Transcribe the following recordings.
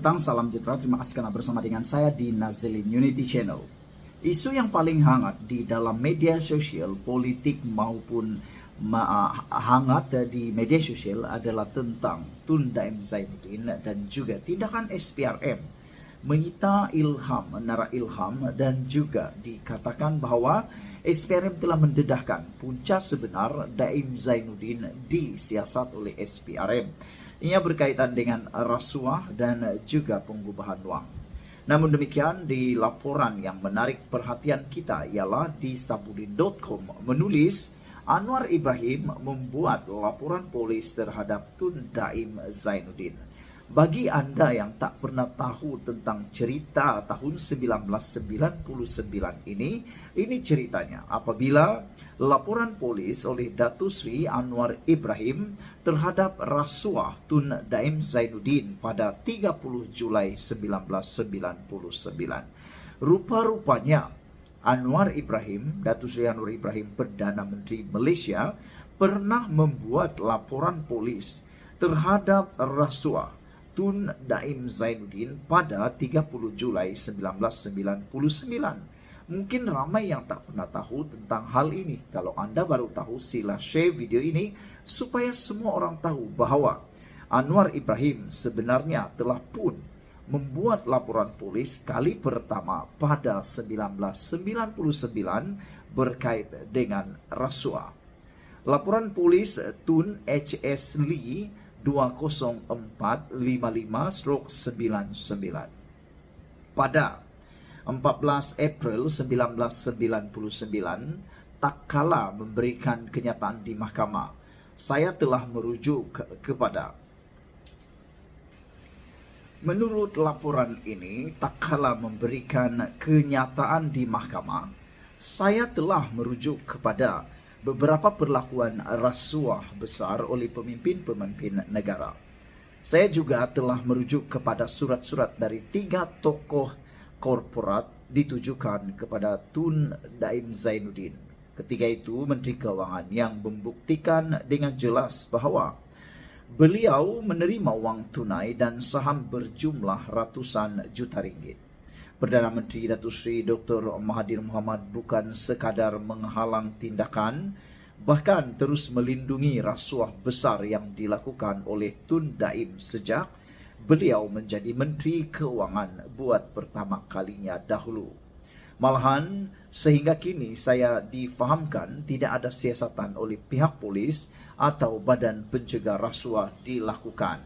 petang, salam sejahtera. Terima kasih karena bersama dengan saya di Nazilin Unity Channel. Isu yang paling hangat di dalam media sosial, politik maupun hangat di media sosial adalah tentang Tun Daim Zainuddin dan juga tindakan SPRM menyita Ilham, menara Ilham, dan juga dikatakan bahwa SPRM telah mendedahkan punca sebenar Daim Zainuddin disiasat oleh SPRM. Ia berkaitan dengan rasuah dan juga pengubahan wang. Namun demikian, di laporan yang menarik perhatian kita ialah di sabudin.com menulis Anwar Ibrahim membuat laporan polis terhadap Tun Daim Zainuddin. Bagi Anda yang tak pernah tahu tentang cerita tahun 1999 ini ceritanya apabila laporan polis oleh Datuk Seri Anwar Ibrahim terhadap rasuah Tun Daim Zainuddin pada 30 Julai 1999. Rupa-rupanya Anwar Ibrahim, Datuk Seri Anwar Ibrahim, Perdana Menteri Malaysia, pernah membuat laporan polis terhadap rasuah Tun Daim Zainuddin pada 30 Julai 1999. Mungkin ramai yang tak pernah tahu tentang hal ini. Kalau Anda baru tahu, sila share video ini supaya semua orang tahu bahwa Anwar Ibrahim sebenarnya telah pun membuat laporan polis kali pertama pada 1999 berkait dengan rasuah. Laporan polis Tun HS Lee 20455/99 pada 14 April 1999, tak kala memberikan kenyataan di mahkamah, saya telah merujuk kepada. Menurut laporan ini, tak kala memberikan kenyataan di mahkamah, saya telah merujuk kepada beberapa perlakuan rasuah besar oleh pemimpin-pemimpin negara. Saya juga telah merujuk kepada surat-surat dari 3 tokoh korporat ditujukan kepada Tun Daim Zainuddin. Ketiga itu Menteri Keuangan yang membuktikan dengan jelas bahawa beliau menerima wang tunai dan saham berjumlah ratusan juta ringgit. Perdana Menteri Datuk Seri Dr. Mahathir Mohamad bukan sekadar menghalang tindakan, bahkan terus melindungi rasuah besar yang dilakukan oleh Tun Daim sejak beliau menjadi Menteri Keuangan buat pertama kalinya dahulu. Malahan, sehingga kini saya difahamkan tidak ada siasatan oleh pihak polis atau badan pencegah rasuah dilakukan.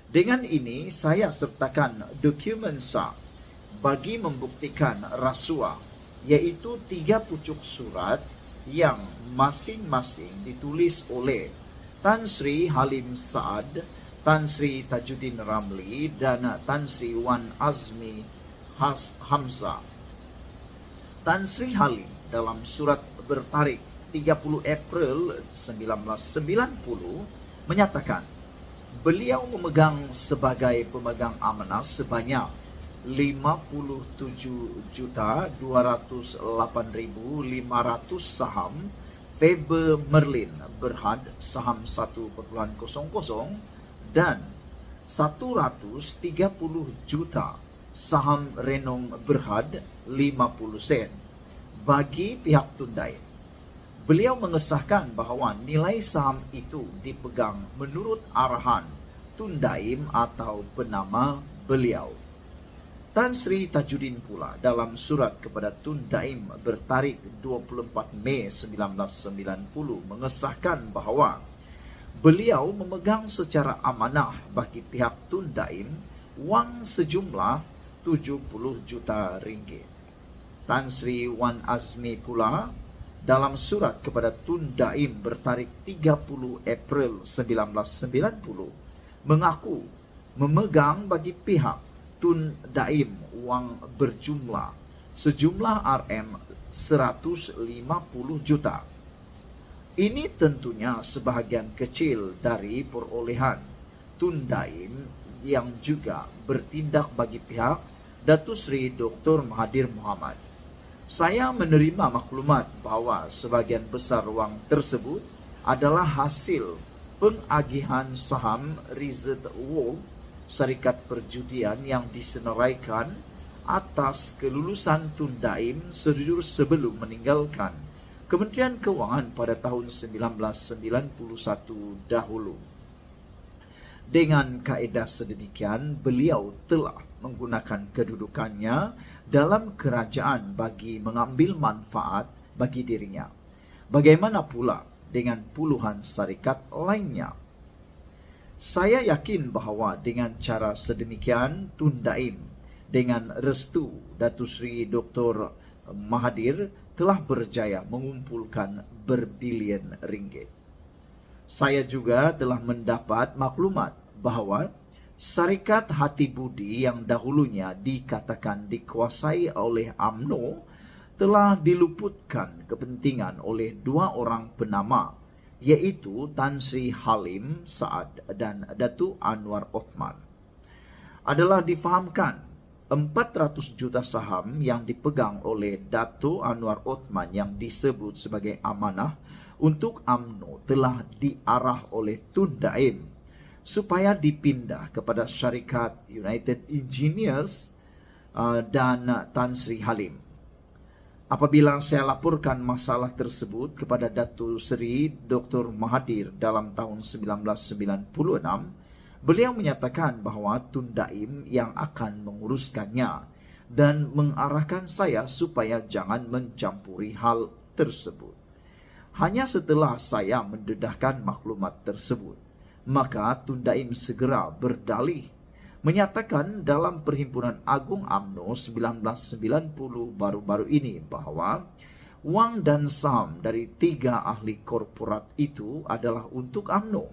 Dengan ini, saya sertakan dokumen sah bagi membuktikan rasuah, yaitu 3 pucuk surat yang masing-masing ditulis oleh Tan Sri Halim Saad, Tan Sri Tajuddin Ramli, dan Tan Sri Wan Azmi Hamzah. Tan Sri Halim dalam surat bertarik 30 April 1990 menyatakan beliau memegang sebagai pemegang amanah sebanyak 57.208.500 saham Faber Merlin Berhad saham 1.00 dan 130 juta saham Renom Berhad 50 sen bagi pihak Tun Daim. Beliau mengesahkan bahawa nilai saham itu dipegang menurut arahan Tun Daim atau penama beliau. Tan Sri Tajuddin pula dalam surat kepada Tun Daim bertarikh 24 Mei 1990 mengesahkan bahawa beliau memegang secara amanah bagi pihak Tun Daim wang sejumlah 70 juta ringgit. Tan Sri Wan Azmi pula dalam surat kepada Tun Daim bertarikh 30 April 1990 mengaku memegang bagi pihak Tun Daim wang berjumlah sejumlah RM 150 juta. Ini tentunya sebahagian kecil dari perolehan Tun Daim yang juga bertindak bagi pihak Datuk Seri Dr. Mahathir Mohamad. Saya menerima maklumat bahawa sebahagian besar wang tersebut adalah hasil pengagihan saham Reserve World syarikat perjudian yang disenaraikan atas kelulusan Tun Daim sejujur sebelum meninggalkan Kementerian Keuangan pada tahun 1991 dahulu. Dengan kaedah sedemikian, beliau telah menggunakan kedudukannya dalam kerajaan bagi mengambil manfaat bagi dirinya. Bagaimana pula dengan puluhan syarikat lainnya? Saya yakin bahawa dengan cara sedemikian, Tun Daim dengan restu Datuk Seri Dr. Mahathir telah berjaya mengumpulkan berbilion ringgit. Saya juga telah mendapat maklumat bahawa syarikat Hati Budi yang dahulunya dikatakan dikuasai oleh UMNO telah diluputkan kepentingan oleh dua orang penama, iaitu Tan Sri Halim Saad dan Datuk Anwar Othman. Adalah difahamkan 400 juta saham yang dipegang oleh Datuk Anwar Othman yang disebut sebagai amanah untuk UMNO telah diarah oleh Tun Daim supaya dipindah kepada syarikat United Engineers dan Tan Sri Halim. Apabila saya laporkan masalah tersebut kepada Datuk Seri Dr. Mahathir dalam tahun 1996, beliau menyatakan bahawa Tun Daim yang akan menguruskannya dan mengarahkan saya supaya jangan mencampuri hal tersebut. Hanya setelah saya mendedahkan maklumat tersebut, maka Tun Daim segera berdalih, menyatakan dalam Perhimpunan Agung UMNO 1990 baru-baru ini bahawa wang dan saham dari 3 ahli korporat itu adalah untuk UMNO.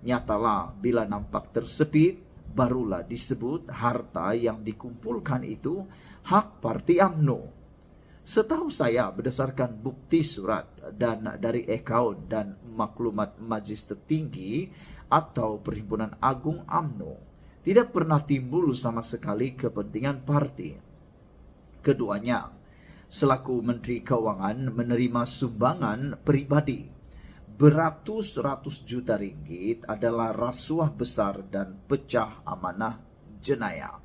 Nyatalah bila nampak tersepit, barulah disebut harta yang dikumpulkan itu hak parti UMNO. Setahu saya berdasarkan bukti surat dan dari akaun dan maklumat Majlis Tertinggi atau Perhimpunan Agung UMNO, tidak pernah timbul sama sekali kepentingan parti. Keduanya, selaku Menteri Keuangan, menerima sumbangan pribadi beratus-ratus juta ringgit adalah rasuah besar dan pecah amanah jenayah.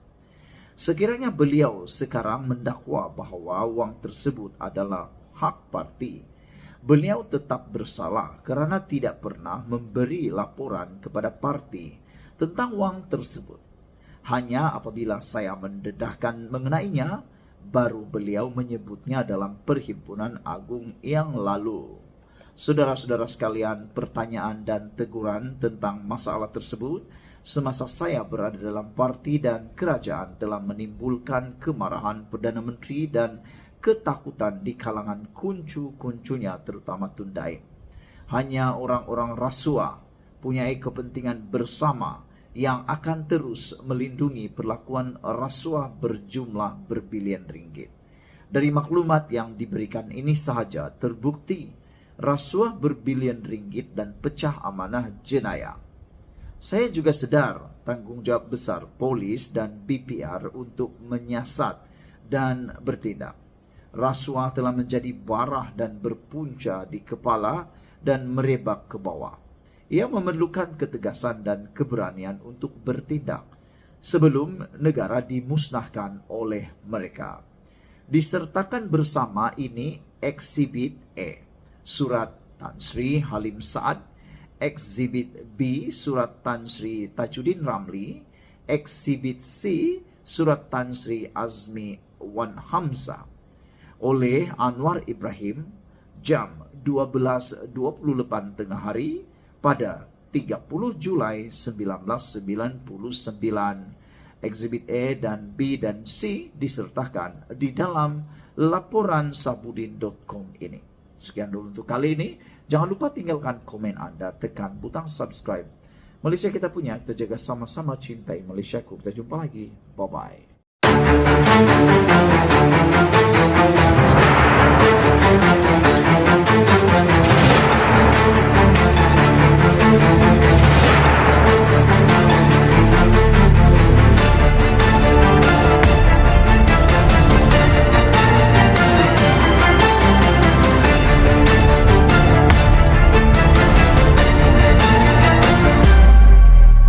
Sekiranya beliau sekarang mendakwa bahawa wang tersebut adalah hak parti, beliau tetap bersalah kerana tidak pernah memberi laporan kepada parti tentang wang tersebut. Hanya apabila saya mendedahkan mengenainya, baru beliau menyebutnya dalam Perhimpunan Agung yang lalu. Saudara-saudara sekalian, pertanyaan dan teguran tentang masalah tersebut semasa saya berada dalam parti dan kerajaan telah menimbulkan kemarahan Perdana Menteri dan ketakutan di kalangan kuncu-kuncunya terutama Tun Daim. Hanya orang-orang rasuah punya kepentingan bersama yang akan terus melindungi perlakuan rasuah berjumlah berbilion ringgit. Dari maklumat yang diberikan ini sahaja terbukti rasuah berbilion ringgit dan pecah amanah jenayah. Saya juga sedar tanggungjawab besar polis dan BPR untuk menyiasat dan bertindak. Rasuah telah menjadi barah dan berpunca di kepala dan merebak ke bawah. Ia memerlukan ketegasan dan keberanian untuk bertindak sebelum negara dimusnahkan oleh mereka. Disertakan bersama ini Exhibit A, Surat Tan Sri Halim Saad, Exhibit B, Surat Tan Sri Tajuddin Ramli, Exhibit C, Surat Tan Sri Azmi Wan Hamzah, oleh Anwar Ibrahim, jam 12.28 tengah hari pada 30 Julai 1999. Exhibit A dan B dan C disertakan di dalam laporan sabudin.com ini. Sekian dulu untuk kali ini. Jangan lupa tinggalkan komen Anda, tekan butang subscribe. Malaysia kita punya, kita jaga sama-sama cintai Malaysiaku. Kita jumpa lagi. Bye-bye.